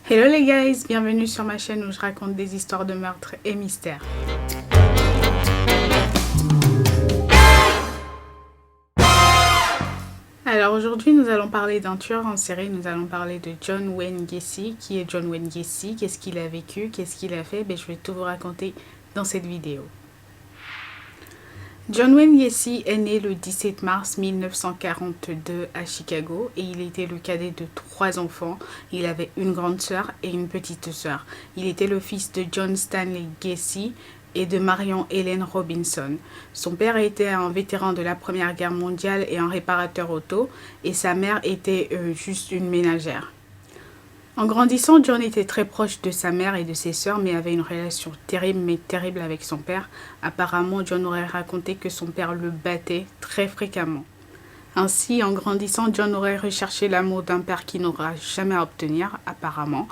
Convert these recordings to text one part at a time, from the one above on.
Hello les guys, bienvenue sur ma chaîne où je raconte des histoires de meurtres et mystères. Alors aujourd'hui nous allons parler d'un tueur en série, nous allons parler de John Wayne Gacy. Qui est John Wayne Gacy? Qu'est-ce qu'il a vécu? Qu'est-ce qu'il a fait? Je vais tout vous raconter dans cette vidéo. John Wayne Gacy est né le 17 mars 1942 à Chicago et il était le cadet de 3 enfants. Il avait une grande sœur et une petite sœur. Il était le fils de John Stanley Gacy et de Marion Helen Robinson. Son père était un vétéran de la Première Guerre mondiale et un réparateur auto et sa mère était juste une ménagère. En grandissant, John était très proche de sa mère et de ses sœurs, mais avait une relation terrible avec son père. Apparemment, John aurait raconté que son père le battait très fréquemment. Ainsi, en grandissant, John aurait recherché l'amour d'un père qu'il n'aura jamais à obtenir, apparemment.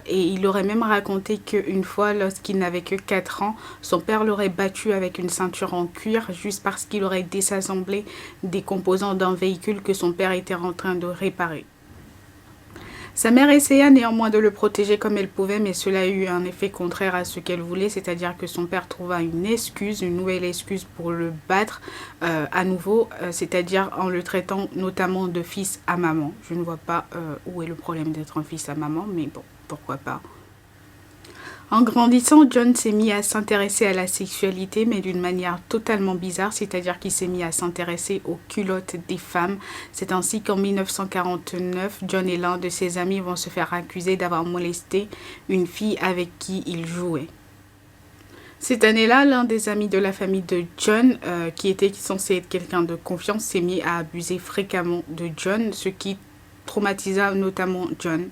Et il aurait même raconté qu'une fois, lorsqu'il n'avait que 4 ans, son père l'aurait battu avec une ceinture en cuir juste parce qu'il aurait désassemblé des composants d'un véhicule que son père était en train de réparer. Sa mère essaya néanmoins de le protéger comme elle pouvait, mais cela a eu un effet contraire à ce qu'elle voulait, c'est-à-dire que son père trouva une nouvelle excuse pour le battre à nouveau, c'est-à-dire en le traitant notamment de fils à maman. Je ne vois pas où est le problème d'être un fils à maman, mais bon, pourquoi pas. En grandissant, John s'est mis à s'intéresser à la sexualité, mais d'une manière totalement bizarre, c'est-à-dire qu'il s'est mis à s'intéresser aux culottes des femmes. C'est ainsi qu'en 1949, John et l'un de ses amis vont se faire accuser d'avoir molesté une fille avec qui il jouait. Cette année-là, l'un des amis de la famille de John, qui était censé être quelqu'un de confiance, s'est mis à abuser fréquemment de John, ce qui traumatisa notamment John.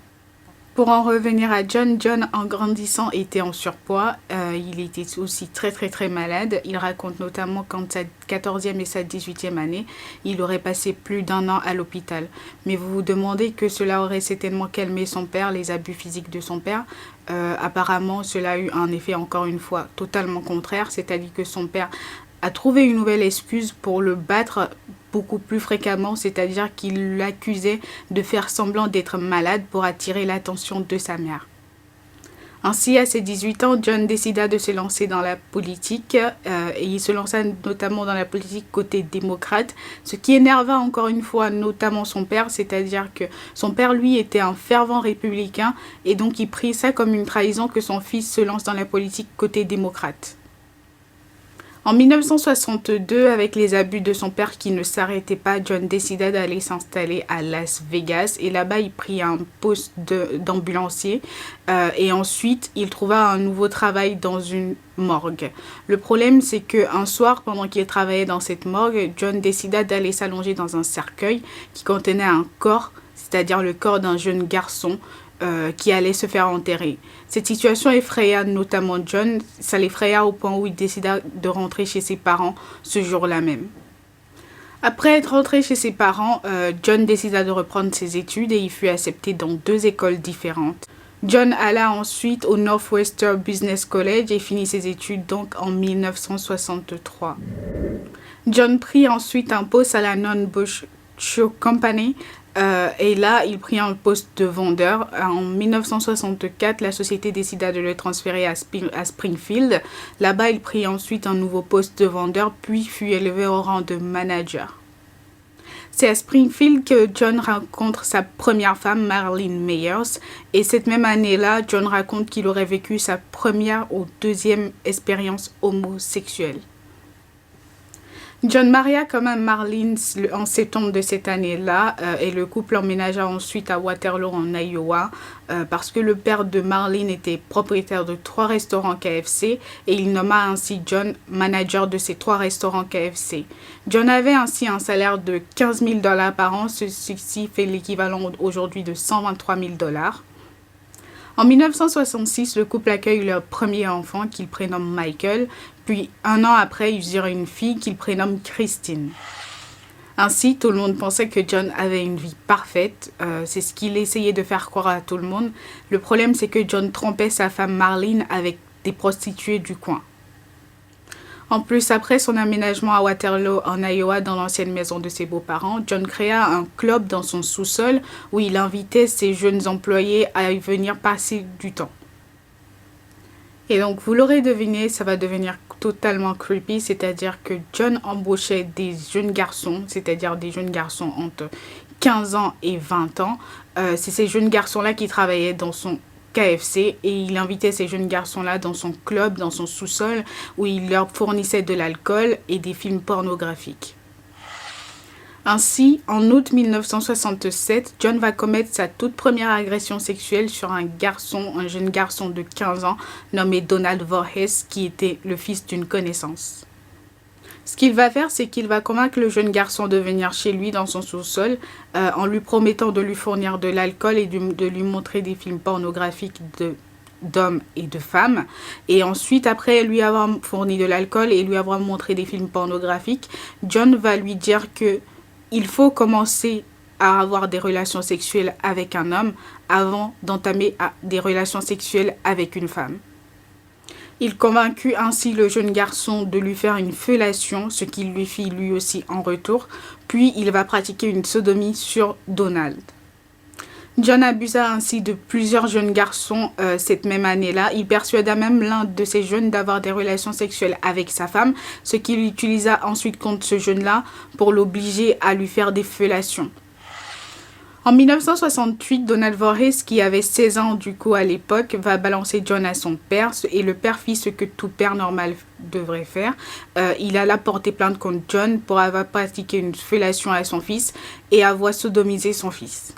Pour en revenir à John, John en grandissant était en surpoids, il était aussi très malade. Il raconte notamment qu'en sa 14e et sa 18e année, il aurait passé plus d'1 an à l'hôpital. Mais vous vous demandez que cela aurait certainement calmé son père, les abus physiques de son père. Apparemment, cela a eu un effet encore une fois totalement contraire, c'est-à-dire que son père a trouvé une nouvelle excuse pour le battre beaucoup plus fréquemment, c'est-à-dire qu'il l'accusait de faire semblant d'être malade pour attirer l'attention de sa mère. Ainsi, à ses 18 ans, John décida de se lancer dans la politique et il se lança notamment dans la politique côté démocrate, ce qui énerva encore une fois notamment son père, c'est-à-dire que son père, lui, était un fervent républicain et donc il prit ça comme une trahison que son fils se lance dans la politique côté démocrate. En 1962, avec les abus de son père qui ne s'arrêtaient pas, John décida d'aller s'installer à Las Vegas et là-bas il prit un poste d'ambulancier et ensuite il trouva un nouveau travail dans une morgue. Le problème c'est qu'un soir, pendant qu'il travaillait dans cette morgue, John décida d'aller s'allonger dans un cercueil qui contenait un corps, c'est-à-dire le corps d'un jeune garçon qui allait se faire enterrer. Cette situation effraya notamment John, ça l'effraya au point où il décida de rentrer chez ses parents ce jour-là même. Après être rentré chez ses parents, John décida de reprendre ses études et il fut accepté dans 2 écoles différentes. John alla ensuite au Northwestern Business College et finit ses études donc en 1963. John prit ensuite un poste à la Non-Bush Shoe Company et là, il prit un poste de vendeur. En 1964, la société décida de le transférer à Springfield. Là-bas, il prit ensuite un nouveau poste de vendeur, puis fut élevé au rang de manager. C'est à Springfield que John rencontre sa première femme, Marlene Meyers. Et cette même année-là, John raconte qu'il aurait vécu sa première ou deuxième expérience homosexuelle. John maria quand même Marlene en septembre de cette année-là et le couple emménagea ensuite à Waterloo en Iowa parce que le père de Marlene était propriétaire de 3 restaurants KFC et il nomma ainsi John manager de ces 3 restaurants KFC. John avait ainsi un salaire de 15 000 $ par an, ceci fait l'équivalent aujourd'hui de 123 000 $. En 1966, le couple accueille leur premier enfant qu'il prénomme Michael, puis 1 an après, ils eurent une fille qu'ils prénomment Christine. Ainsi, tout le monde pensait que John avait une vie parfaite, c'est ce qu'il essayait de faire croire à tout le monde. Le problème, c'est que John trompait sa femme Marlene avec des prostituées du coin. En plus, après son aménagement à Waterloo, en Iowa, dans l'ancienne maison de ses beaux-parents, John créa un club dans son sous-sol où il invitait ses jeunes employés à y venir passer du temps. Et donc, vous l'aurez deviné, ça va devenir totalement creepy, c'est-à-dire que John embauchait des jeunes garçons, c'est-à-dire des jeunes garçons entre 15 ans et 20 ans. C'est ces jeunes garçons-là qui travaillaient dans son KFC et il invitait ces jeunes garçons-là dans son club, dans son sous-sol, où il leur fournissait de l'alcool et des films pornographiques. Ainsi, en août 1967, John va commettre sa toute première agression sexuelle sur un jeune garçon de 15 ans nommé Donald Voorhees, qui était le fils d'une connaissance. Ce qu'il va faire, c'est qu'il va convaincre le jeune garçon de venir chez lui dans son sous-sol en lui promettant de lui fournir de l'alcool et de lui montrer des films pornographiques d'hommes et de femmes. Et ensuite, après lui avoir fourni de l'alcool et lui avoir montré des films pornographiques, John va lui dire que il faut commencer à avoir des relations sexuelles avec un homme avant d'entamer des relations sexuelles avec une femme. Il convaincut ainsi le jeune garçon de lui faire une fellation, ce qu'il lui fit lui aussi en retour, puis il va pratiquer une sodomie sur Donald. John abusa ainsi de plusieurs jeunes garçons cette même année-là. Il persuada même l'un de ces jeunes d'avoir des relations sexuelles avec sa femme, ce qu'il utilisa ensuite contre ce jeune-là pour l'obliger à lui faire des fellations. En 1968, Donald Voorhees, qui avait 16 ans du coup à l'époque, va balancer John à son père et le père fit ce que tout père normal devrait faire. Il alla porter plainte contre John pour avoir pratiqué une fellation à son fils et avoir sodomisé son fils.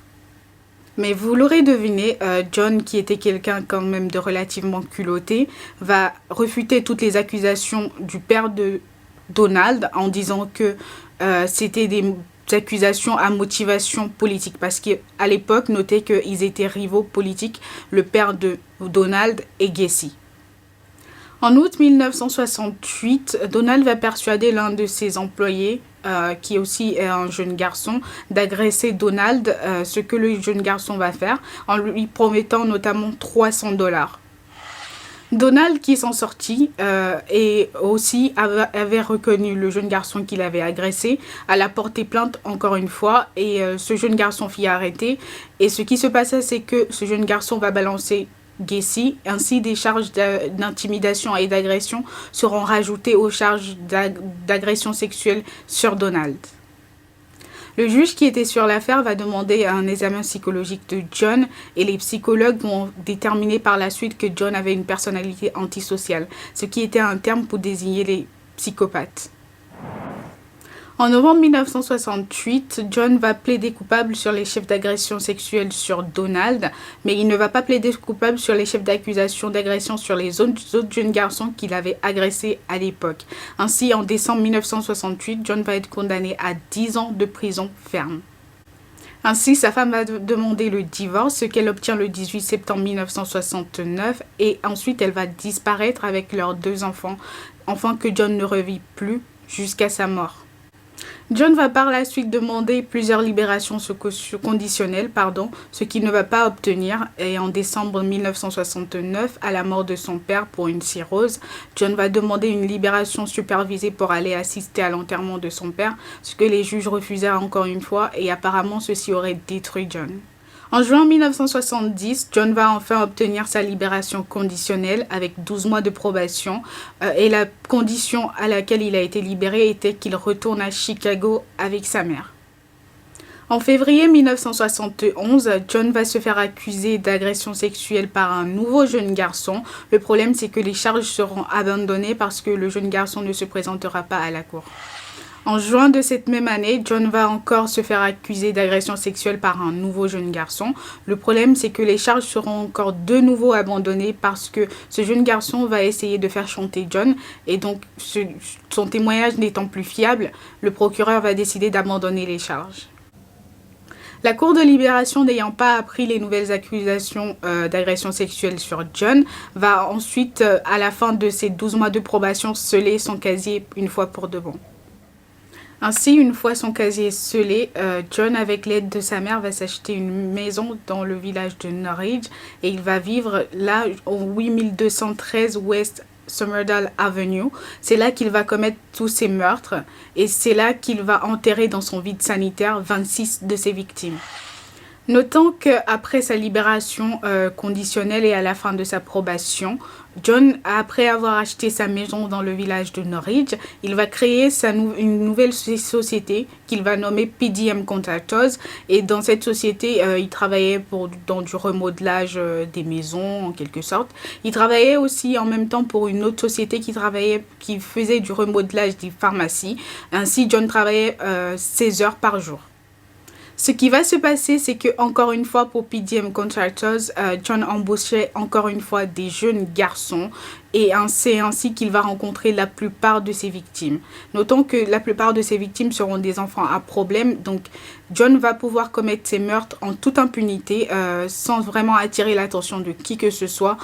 Mais vous l'aurez deviné, John, qui était quelqu'un quand même de relativement culotté, va refuter toutes les accusations du père de Donald en disant que c'était des accusations à motivation politique. Parce qu'à l'époque, notez qu'ils étaient rivaux politiques, le père de Donald et Gacy. En août 1968, Donald va persuader l'un de ses employés, qui aussi est un jeune garçon, d'agresser Donald, ce que le jeune garçon va faire, en lui promettant notamment $300. Donald, qui s'en sortit et aussi avait reconnu le jeune garçon qu'il avait agressé, alla porter plainte encore une fois et ce jeune garçon fit arrêter. Et ce qui se passait, c'est que ce jeune garçon va balancer Gacy, ainsi des charges d'intimidation et d'agression seront rajoutées aux charges d'agression sexuelle sur Donald. Le juge qui était sur l'affaire va demander un examen psychologique de John et les psychologues vont déterminer par la suite que John avait une personnalité antisociale, ce qui était un terme pour désigner les psychopathes. En novembre 1968, John va plaider coupable sur les chefs d'agression sexuelle sur Donald, mais il ne va pas plaider coupable sur les chefs d'accusation d'agression sur les autres jeunes garçons qu'il avait agressés à l'époque. Ainsi, en décembre 1968, John va être condamné à 10 ans de prison ferme. Ainsi, sa femme va demander le divorce, ce qu'elle obtient le 18 septembre 1969, et ensuite elle va disparaître avec leurs 2 enfants que John ne revit plus jusqu'à sa mort. John va par la suite demander plusieurs libérations conditionnelles, ce qu'il ne va pas obtenir. Et en décembre 1969, à la mort de son père pour une cirrhose, John va demander une libération supervisée pour aller assister à l'enterrement de son père, ce que les juges refusèrent encore une fois et apparemment ceci aurait détruit John. En juin 1970, John va enfin obtenir sa libération conditionnelle avec 12 mois de probation et la condition à laquelle il a été libéré était qu'il retourne à Chicago avec sa mère. En février 1971, John va se faire accuser d'agression sexuelle par un nouveau jeune garçon. Le problème, c'est que les charges seront abandonnées parce que le jeune garçon ne se présentera pas à la cour. En juin de cette même année, John va encore se faire accuser d'agression sexuelle par un nouveau jeune garçon. Le problème, c'est que les charges seront encore de nouveau abandonnées parce que ce jeune garçon va essayer de faire chanter John. Et donc, son témoignage n'étant plus fiable, le procureur va décider d'abandonner les charges. La cour de libération n'ayant pas appris les nouvelles accusations d'agression sexuelle sur John, va ensuite, à la fin de ses 12 mois de probation, sceller son casier une fois pour de bon. Ainsi, une fois son casier scellé, John, avec l'aide de sa mère, va s'acheter une maison dans le village de Norridge et il va vivre là au 8213 West Summerville Avenue. C'est là qu'il va commettre tous ses meurtres et c'est là qu'il va enterrer dans son vide sanitaire 26 de ses victimes. Notons qu'après sa libération conditionnelle et à la fin de sa probation, John, après avoir acheté sa maison dans le village de Norwich, il va créer une nouvelle société qu'il va nommer PDM Contractors. Et dans cette société, il travaillait dans du remodelage des maisons, en quelque sorte. Il travaillait aussi en même temps pour une autre société qui faisait du remodelage des pharmacies. Ainsi, John travaillait 16 heures par jour. Ce qui va se passer, c'est que encore une fois pour PDM Contractors, John embauchait encore une fois des jeunes garçons et c'est ainsi qu'il va rencontrer la plupart de ses victimes. Notons que la plupart de ses victimes seront des enfants à problème, donc John va pouvoir commettre ses meurtres en toute impunité sans vraiment attirer l'attention de qui que ce soit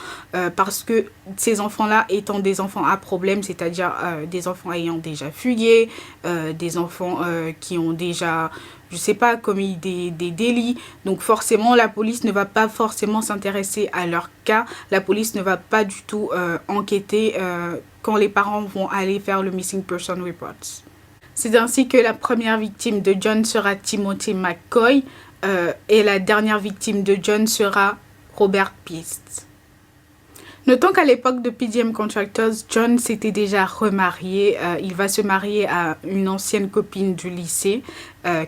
parce que ces enfants-là étant des enfants à problème, c'est-à-dire des enfants ayant déjà fugué, des enfants qui ont déjà, je sais pas, commis des délits. Donc forcément, la police ne va pas forcément s'intéresser à leur cas. La police ne va pas du tout enquêter quand les parents vont aller faire le Missing Person Report. C'est ainsi que la première victime de John sera Timothy McCoy et la dernière victime de John sera Robert Pist. Notons qu'à l'époque de PDM Contractors, John s'était déjà remarié. Il va se marier à une ancienne copine du lycée,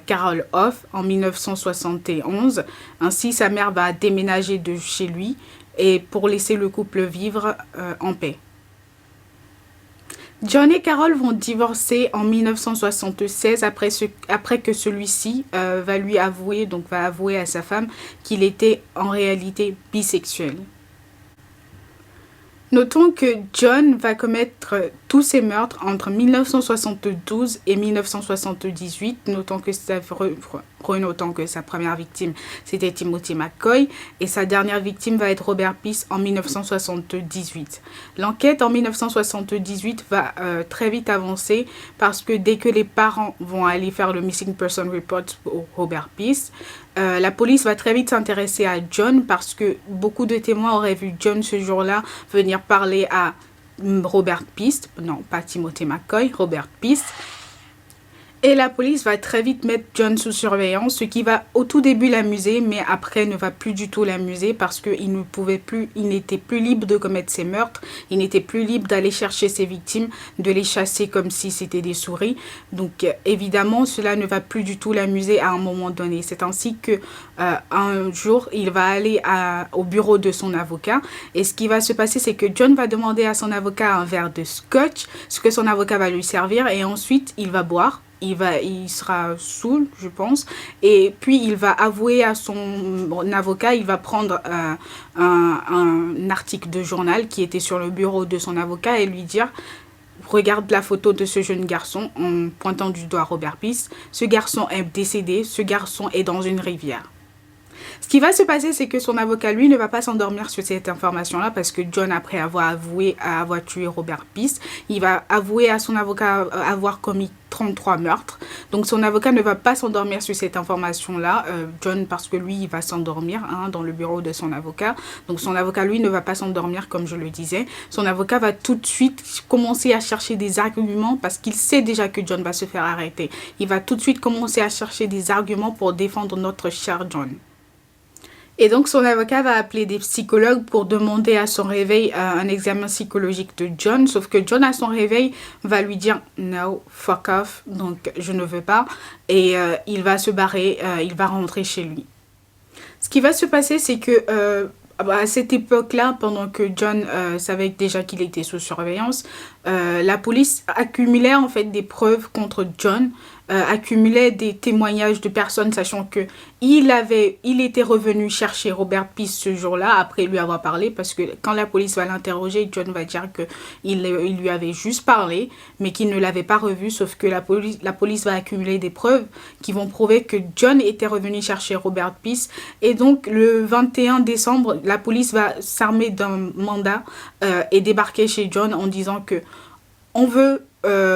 Carol Hoff, en 1971. Ainsi, sa mère va déménager de chez lui et pour laisser le couple vivre en paix. John et Carol vont divorcer en 1976 après que celui-ci va avouer à sa femme qu'il était en réalité bisexuel. Notons que John va commettre tous ses meurtres entre 1972 et 1978. Notons que sa première victime, c'était Timothy McCoy et sa dernière victime va être Robert Pist en 1978. L'enquête en 1978 va très vite avancer parce que dès que les parents vont aller faire le Missing Person Report pour Robert Pist, la police va très vite s'intéresser à John parce que beaucoup de témoins auraient vu John ce jour-là venir parler à Robert Pist, non pas Timothy McCoy, Robert Pist. Et la police va très vite mettre John sous surveillance, ce qui va au tout début l'amuser, mais après ne va plus du tout l'amuser parce qu'il n'était plus libre de commettre ses meurtres, il n'était plus libre d'aller chercher ses victimes, de les chasser comme si c'était des souris. Donc évidemment, cela ne va plus du tout l'amuser à un moment donné. C'est ainsi que un jour, il va aller au bureau de son avocat et ce qui va se passer, c'est que John va demander à son avocat un verre de scotch, ce que son avocat va lui servir et ensuite il va boire. Il sera saoul, je pense, et puis il va avouer à son avocat, il va prendre un article de journal qui était sur le bureau de son avocat et lui dire: regarde la photo de ce jeune garçon, en pointant du doigt Robert Pist, ce garçon est décédé, ce garçon est dans une rivière. Ce qui va se passer, c'est que son avocat, lui, ne va pas s'endormir sur cette information-là parce que John, après avoir avoir tué Robert Pist, il va avouer à son avocat avoir commis 33 meurtres. Donc son avocat ne va pas s'endormir sur cette information-là, John, parce que lui, il va s'endormir dans le bureau de son avocat. Donc son avocat, lui, ne va pas s'endormir, comme je le disais. Son avocat va tout de suite commencer à chercher des arguments parce qu'il sait déjà que John va se faire arrêter. Il va tout de suite commencer à chercher des arguments pour défendre notre cher John. Et donc son avocat va appeler des psychologues pour demander à son réveil un examen psychologique de John. Sauf que John à son réveil va lui dire « No, fuck off », donc je ne veux pas. Et il va se barrer, il va rentrer chez lui. Ce qui va se passer, c'est que à cette époque-là, pendant que John savait déjà qu'il était sous surveillance, la police accumulait en fait des preuves contre John, accumulait des témoignages de personnes sachant que il était revenu chercher Robert Pist ce jour-là après lui avoir parlé, parce que quand la police va l'interroger, John va dire que il lui avait juste parlé mais qu'il ne l'avait pas revu, sauf que la police va accumuler des preuves qui vont prouver que John était revenu chercher Robert Pist. Et donc le 21 décembre, la police va s'armer d'un mandat et débarquer chez John en disant que on veut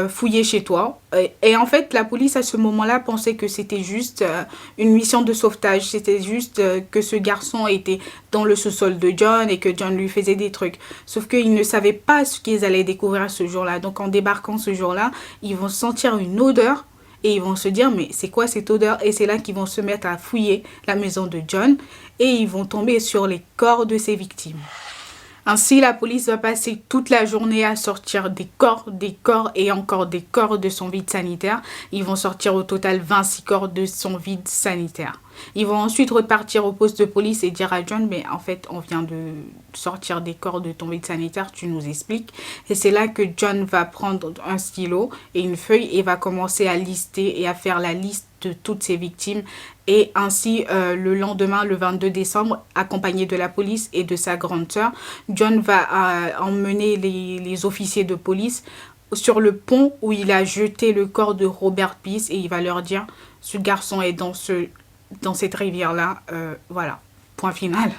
fouiller chez toi. Et en fait, la police à ce moment-là pensait que c'était juste une mission de sauvetage. C'était juste que ce garçon était dans le sous-sol de John et que John lui faisait des trucs. Sauf qu'ils ne savaient pas ce qu'ils allaient découvrir ce jour-là. Donc en débarquant ce jour-là, ils vont sentir une odeur et ils vont se dire mais c'est quoi cette odeur? Et c'est là qu'ils vont se mettre à fouiller la maison de John et ils vont tomber sur les corps de ses victimes. Ainsi, la police va passer toute la journée à sortir des corps et encore des corps de son vide sanitaire. Ils vont sortir au total 26 corps de son vide sanitaire. Ils vont ensuite repartir au poste de police et dire à John, mais en fait, on vient de sortir des corps de ton vide sanitaire, tu nous expliques. Et c'est là que John va prendre un stylo et une feuille et va commencer à lister et à faire la liste de toutes ses victimes. Et ainsi, le lendemain, le 22 décembre, accompagné de la police et de sa grande sœur, John va emmener les officiers de police sur le pont où il a jeté le corps de Robert Peace et il va leur dire, ce garçon est dans cette rivière-là, voilà, point final.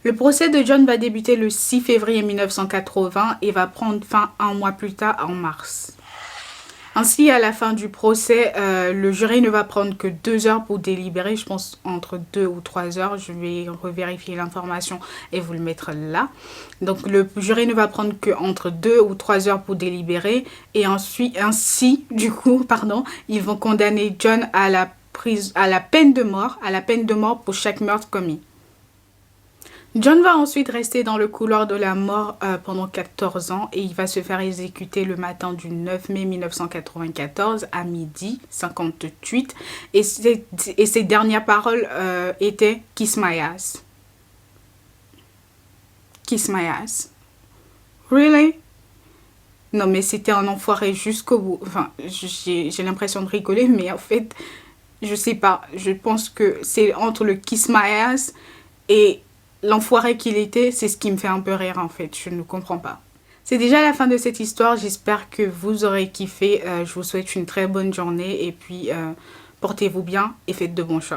Le procès de John va débuter le 6 février 1980 et va prendre fin un mois plus tard, en mars. Ainsi, à la fin du procès, le jury ne va prendre que 2 heures pour délibérer, je pense entre 2 ou 3 heures, je vais revérifier l'information et vous le mettre là. Donc le jury ne va prendre que entre 2 ou 3 heures pour délibérer et ensuite, ils vont condamner John à la peine de mort pour chaque meurtre commis. John va ensuite rester dans le couloir de la mort pendant 14 ans et il va se faire exécuter le matin du 9 mai 1994 à midi 58 et ses dernières paroles étaient « Kiss my ass ». Kiss my ass. Really? Non mais c'était un enfoiré jusqu'au bout. Enfin, j'ai l'impression de rigoler mais en fait, je sais pas. Je pense que c'est entre le « Kiss my ass » et l'enfoiré qu'il était, c'est ce qui me fait un peu rire en fait, je ne comprends pas. C'est déjà la fin de cette histoire, j'espère que vous aurez kiffé, je vous souhaite une très bonne journée et puis portez-vous bien et faites de bons choix.